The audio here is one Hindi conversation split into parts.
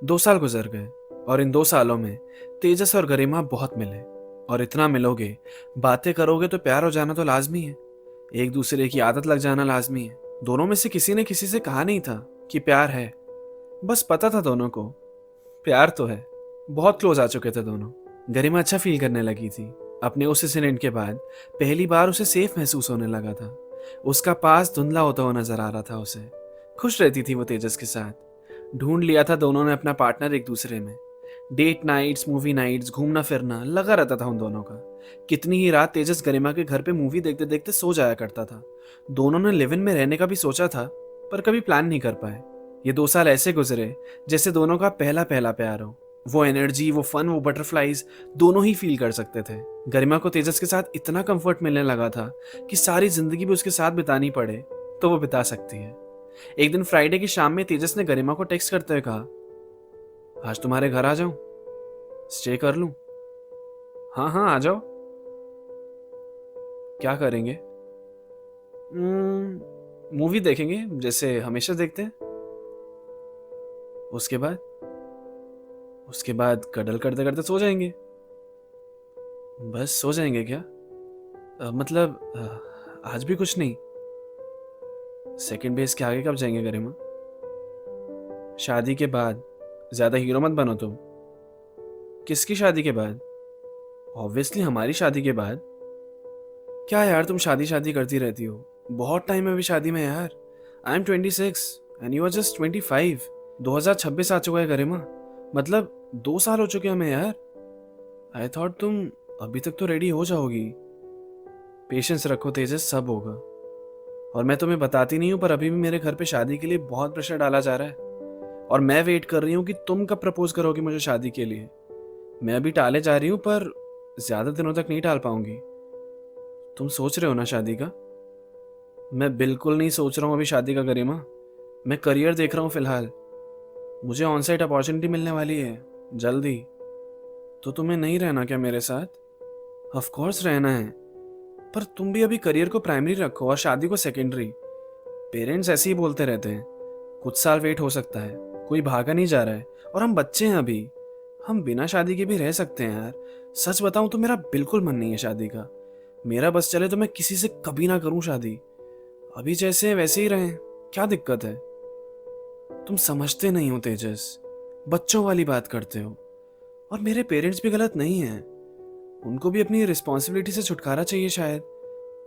2 साल गुजर गए और इन 2 सालों में तेजस और गरिमा बहुत मिले। और इतना मिलोगे, बातें करोगे तो प्यार हो जाना तो लाजमी है। एक दूसरे की आदत लग जाना लाजमी है। दोनों में से किसी ने किसी से कहा नहीं था कि प्यार है। बस पता था दोनों को प्यार तो है। बहुत क्लोज आ चुके थे दोनों। गरिमा अच्छा फील करने लगी थी। अपने उस इंसिडेंट के बाद पहली बार उसे सेफ महसूस होने लगा था। उसका पास धुंधला होता हुआ नजर आ रहा था उसे। खुश रहती थी वो तेजस के साथ। ढूंढ लिया था दोनों ने अपना पार्टनर एक दूसरे में। डेट नाइट्स, मूवी नाइट्स, घूमना फिरना लगा रहता था उन दोनों का। कितनी ही रात तेजस गरिमा के घर पे मूवी देखते देखते सो जाया करता था। दोनों ने लिव इन में रहने का भी सोचा था, पर कभी प्लान नहीं कर पाए। ये 2 साल ऐसे गुजरे जैसे दोनों का पहला पहला प्यार हो। वो एनर्जी, वो फन, वो बटरफ्लाईज दोनों ही फील कर सकते थे। गरिमा को तेजस के साथ इतना कंफर्ट मिलने लगा था कि सारी जिंदगी भी उसके साथ बितानी पड़े तो वो बिता सकती है। एक दिन फ्राइडे की शाम में तेजस ने गरिमा को टेक्स्ट करते हुए कहा, आज तुम्हारे घर आ जाऊं, स्टे कर लूं? हाँ हाँ, आ जाओ। क्या करेंगे? मूवी देखेंगे जैसे हमेशा देखते हैं। उसके बाद उसके बाद कडल करते करते सो जाएंगे। बस सो जाएंगे क्या? मतलब आज भी कुछ नहीं? सेकंड बेस के आगे कब जाएंगे गरिमा? शादी के बाद। ज्यादा हीरो मत बनो तुम। किसकी शादी के बाद? ऑब्वियसली हमारी शादी के बाद। क्या यार, तुम शादी शादी करती रहती हो। बहुत टाइम है अभी शादी में यार। I am 26 and you are just 25। 2026 आ चुका है गरिमा। मतलब 2 साल हो चुके हमें यार। आई थॉट तुम अभी तक तो रेडी हो जाओगी। पेशेंस रखो तेजस, सब होगा। और मैं तुम्हें बताती नहीं हूँ, पर अभी भी मेरे घर पे शादी के लिए बहुत प्रेशर डाला जा रहा है। और मैं वेट कर रही हूँ कि तुम कब प्रपोज करोगी मुझे शादी के लिए। मैं अभी टाले जा रही हूँ, पर ज्यादा दिनों तक नहीं टाल पाऊंगी। तुम सोच रहे हो ना शादी का? मैं बिल्कुल नहीं सोच रहा हूँ अभी शादी का गरिमा। मैं करियर देख रहा हूँ फिलहाल। मुझे ऑन साइट अपॉर्चुनिटी मिलने वाली है जल्दी। तो तुम्हें नहीं रहना क्या मेरे साथ? ऑफ कोर्स रहना है, पर तुम भी अभी करियर को प्राइमरी रखो और शादी को सेकेंडरी। पेरेंट्स ऐसे ही बोलते रहते हैं। कुछ साल वेट हो सकता है, कोई भागा नहीं जा रहा है। और हम बच्चे हैं अभी। हम बिना शादी के भी रह सकते हैं यार। सच बताऊं तो मेरा बिल्कुल मन नहीं है शादी का। मेरा बस चले तो मैं किसी से कभी ना करूं शादी। अभी जैसे हैं वैसे ही रहें। क्या दिक्कत है? तुम समझते नहीं हो तेजस। बच्चों वाली बात करते हो। और मेरे पेरेंट्स भी गलत नहीं हैं। उनको भी अपनी रिस्पॉन्सिबिलिटी से छुटकारा चाहिए शायद।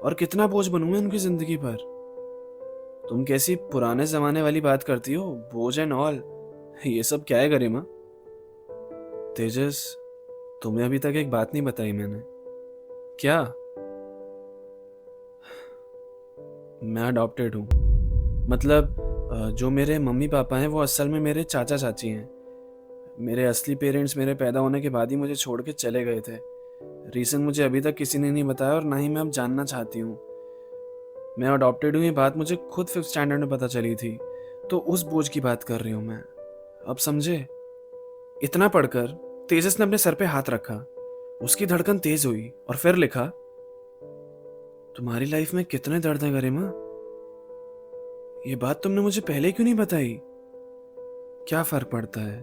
और कितना बोझ बनूं मैं उनकी जिंदगी पर। तुम कैसी पुराने जमाने वाली बात करती हो, बोझ एंड ऑल। ये सब क्या है गरिमा? तेजस, तुम्हें अभी तक एक बात नहीं बताई मैंने। क्या? मैं अडॉप्टेड हूँ। मतलब जो मेरे मम्मी पापा हैं वो असल में मेरे चाचा चाची हैं। मेरे असली पेरेंट्स मेरे पैदा होने के बाद ही मुझे छोड़ के चले गए थे। रीज़न मुझे अभी तक किसी ने नहीं बताया और ना ही मैं अब जानना चाहती हूँ। मैं अडॉप्टेड हूँ ये बात मुझे खुद 5th स्टैंडर्ड में पता चली थी। तो उस बोझ की बात कर रही हूँ मैं। अब समझे? इतना पढ़कर तेजस ने अपने सर पे हाथ रखा। उसकी धड़कन तेज हुई और फिर लिखा, तुम्हारी लाइफ में कितने दर्द हैं गरिमा? ये बात तुमने मुझे पहले क्यों नहीं बताई? क्या फर्क पड़ता है?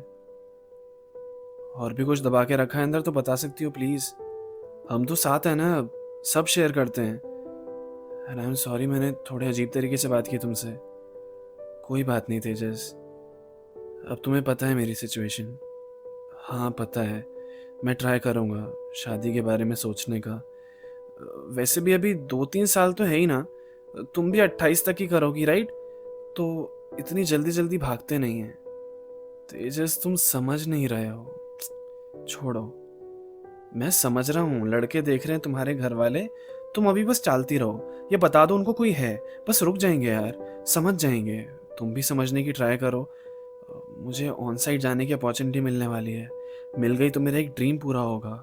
और भी कुछ दबा के रखा है अंदर तो बता सकती हो प्लीज। हम तो साथ हैं ना, सब शेयर करते हैं। एंड आई एम सॉरी, मैंने थोड़े अजीब तरीके से बात की तुमसे। कोई बात नहीं तेजस। अब तुम्हें पता है मेरी सिचुएशन। हाँ पता है। मैं ट्राई करूँगा शादी के बारे में सोचने का। वैसे भी अभी 2-3 साल तो है ही ना। तुम भी 28 तक ही करोगी राइट? तो इतनी जल्दी जल्दी भागते नहीं हैं। तेजस, तुम समझ नहीं रहे हो। छोड़ो। मैं समझ रहा हूँ लड़के देख रहे हैं तुम्हारे घर वाले। तुम अभी बस टालती रहो। ये बता दो उनको कोई है, बस रुक जाएंगे यार, समझ जाएंगे। तुम भी समझने की ट्राई करो। मुझे ऑन साइट जाने की अपॉर्चुनिटी मिलने वाली है। मिल गई तो मेरा एक ड्रीम पूरा होगा।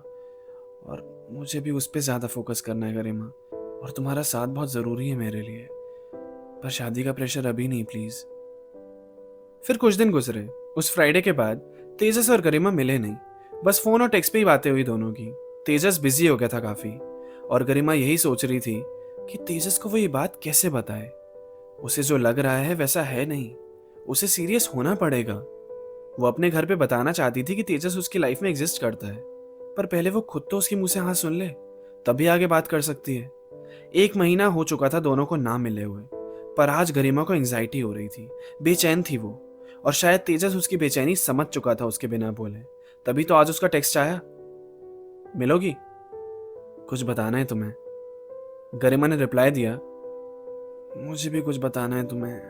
और मुझे भी उस पर ज़्यादा फोकस करना है गरिमा। और तुम्हारा साथ बहुत ज़रूरी है मेरे लिए। पर शादी का प्रेशर अभी नहीं प्लीज़। फिर कुछ दिन गुजरे। उस फ्राइडे के बाद तेजस और गरिमा मिले नहीं। बस फोन और टेक्स्ट पे ही बातें हुई दोनों की। तेजस बिजी हो गया था काफी। और गरिमा यही सोच रही थी कि तेजस को वो ये बात कैसे बताए। उसे जो लग रहा है वैसा है नहीं। उसे सीरियस होना पड़ेगा। वो अपने घर पे बताना चाहती थी कि तेजस उसकी लाइफ में एग्जिस्ट करता है, पर पहले वो खुद तो उसके मुंह से हाँ सुन ले, तभी आगे बात कर सकती है। 1 महीना हो चुका था दोनों को ना मिले हुए, पर आज गरिमा को एंग्जाइटी हो रही थी, बेचैन थी वो। और शायद तेजस उसकी बेचैनी समझ चुका था उसके बिना बोले, तभी तो आज उसका टेक्स्ट आया, मिलोगी, कुछ बताना है तुम्हें। गरिमा ने रिप्लाई दिया, मुझे भी कुछ बताना है तुम्हें,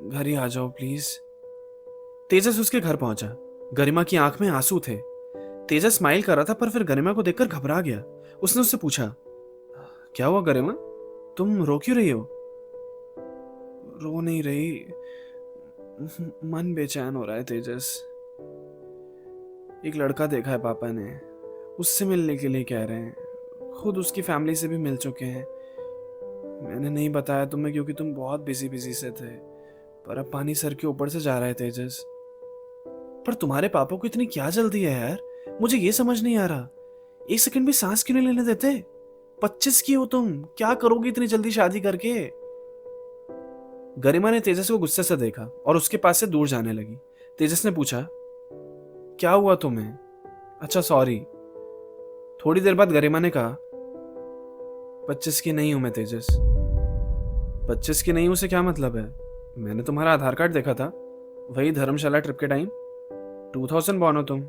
घर ही आ जाओ प्लीज। तेजस उसके घर पहुंचा। गरिमा की आंख में आंसू थे। तेजस स्माइल कर रहा था, पर फिर गरिमा को देखकर घबरा गया। उसने उससे पूछा, क्या हुआ गरिमा, तुम रो क्यों रही हो? रो नहीं रही, मन बेचैन हो रहा है तेजस। एक लड़का देखा है पापा ने, उससे मिलने के लिए कह रहे हैं, खुद उसकी फैमिली से भी मिल चुके हैं। मैंने नहीं बताया तुम्हें क्योंकि तुम बहुत बिजी बिजी से थे, पर अब पानी सर के ऊपर से जा रहा है तेजस। पर तुम्हारे पापा को इतनी क्या जल्दी है यार, मुझे ये समझ नहीं आ रहा। 1 सेकंड भी सांस क्यों नहीं लेने देते? 25 की हो तुम, क्या करोगी इतनी जल्दी शादी करके? गरिमा ने तेजस को गुस्से से देखा और उसके पास से दूर जाने लगी। तेजस ने पूछा, क्या हुआ तुम्हें? अच्छा सॉरी। थोड़ी देर बाद गरिमा ने कहा, 25 की नहीं हूं मैं तेजस। 25 की नहीं हूं से क्या मतलब है? मैंने तुम्हारा आधार कार्ड देखा था, वही धर्मशाला ट्रिप के टाइम। 2000 बॉर्न हो तुम,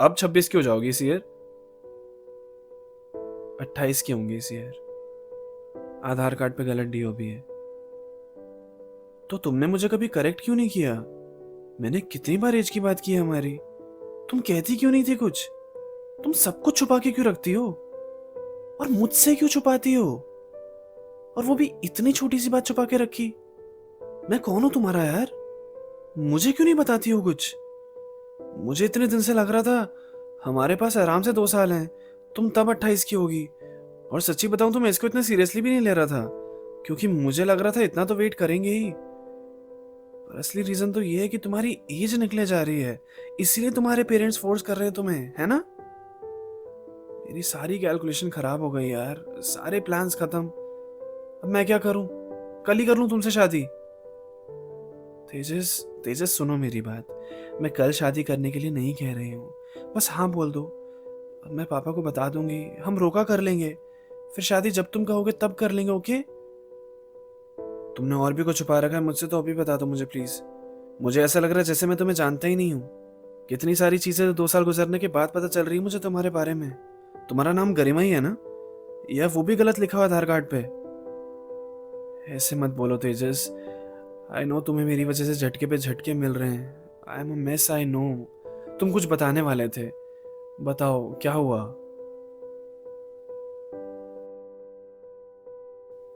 अब 26 की हो जाओगी इस ईयर। 28 की होंगी इस ईयर, आधार कार्ड पे गलत डीओ भी है। तो तुमने मुझे कभी करेक्ट क्यों नहीं किया? मैंने कितनी बार एज की बात की है हमारी, तुम कहती क्यों नहीं थी कुछ? तुम सब कुछ छुपा के क्यों रखती हो? और मुझसे क्यों छुपाती हो? और वो भी इतनी छोटी सी बात छुपा के रखी। मैं कौन हूं तुम्हारा यार? मुझे क्यों नहीं बताती हो कुछ? मुझे इतने दिन से लग रहा था हमारे पास आराम से 2 साल हैं, तुम तब 28 की होगी। और सच्ची बताऊं तो मैं इसको इतना सीरियसली भी नहीं ले रहा था, क्योंकि मुझे लग रहा था इतना तो वेट करेंगे ही। पर असली रीजन तो ये है कि तुम्हारी एज निकले जा रही है, इसीलिए तुम्हारे पेरेंट्स फोर्स कर रहे हैं तुम्हें, है ना? मेरी सारी कैलकुलेशन खराब हो गई यार, सारे प्लान्स खत्म। अब मैं क्या करूं? कल ही कर लूं तुमसे शादी? तेजस, तेजस सुनो मेरी बात, मैं कल शादी करने के लिए नहीं कह रही हूँ, बस हाँ बोल दो। मैं पापा को बता दूंगी, हम रोका कर लेंगे, फिर शादी जब तुम कहोगे तब कर लेंगे, ओके? तुमने और भी कुछ छुपा रखा है मुझसे तो अभी बता दो मुझे प्लीज। मुझे ऐसा लग रहा है जैसे मैं तुम्हें जानता ही नहीं हूँ। कितनी सारी चीजें 2 साल गुजरने के बाद पता चल रही है मुझे तुम्हारे बारे में। तुम्हारा नाम गरिमा ही है ना? या वो भी गलत लिखा हुआ आधार कार्ड पे? ऐसे मत बोलो तेजस, आई नो तुम्हें मेरी वजह से झटके पे झटके मिल रहे हैं। I am a mess, I know. तुम कुछ बताने वाले थे, बताओ क्या हुआ?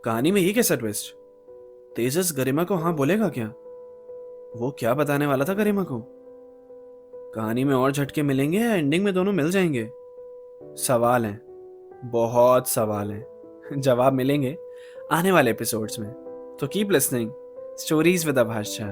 कहानी में ये कैसा ट्विस्ट? तेजस गरिमा को हाँ बोलेगा क्या? वो क्या बताने वाला था गरिमा को? कहानी में और झटके मिलेंगे या एंडिंग में दोनों मिल जाएंगे? सवाल हैं, बहुत सवाल हैं। जवाब मिलेंगे आने वाले एपिसोड्स में। तो keep listening stories with Abhash Jha.